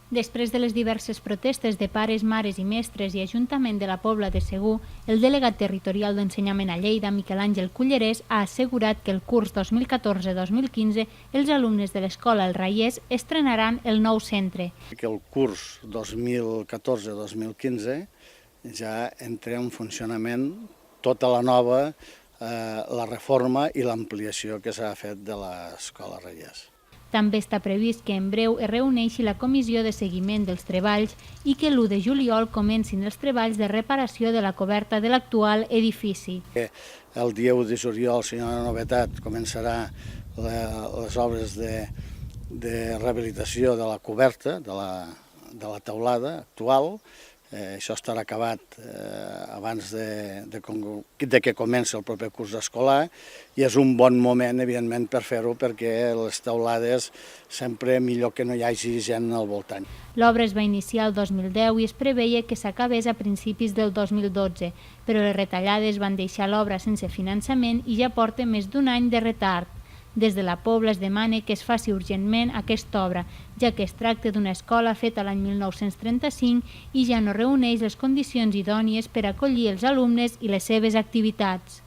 Després de les diverses protestes de pares, mares i mestres i Ajuntament de la Pobla de Segur, el delegat territorial d'Ensenyament a Lleida, Miquel Àngel Cullerés, ha assegurat que el curs 2014-2015 els alumnes de l'Escola El Raiers estrenaran el nou centre. Que el curs 2014-2015 ja entra en funcionament tota la nova, la reforma i l'ampliació que s'ha fet de l'Escola Raiers. També està previst que en breu es reuneixi la comissió de seguiment dels treballs i que l'1 de juliol comencin els treballs de reparació de la coberta de l'actual edifici. El dia 1 de juliol, si no hi ha novetat, començarà les obres de rehabilitació de la coberta, de la teulada actual. Això estarà acabat abans de que comenci el proper curs escolar i és un bon moment, evidentment, per fer-ho perquè les teulades sempre millor que no hi hagi gent al voltant. L'obra es va iniciar el 2010 i es preveia que s'acabés a principis del 2012, però les retallades van deixar l'obra sense finançament i ja porta més d'un any de retard. Des de la Pobla es demana que es faci urgentment aquesta obra, ja que es tracta d'una escola feta l'any 1935 i ja no reuneix les condicions idònies per acollir els alumnes i les seves activitats.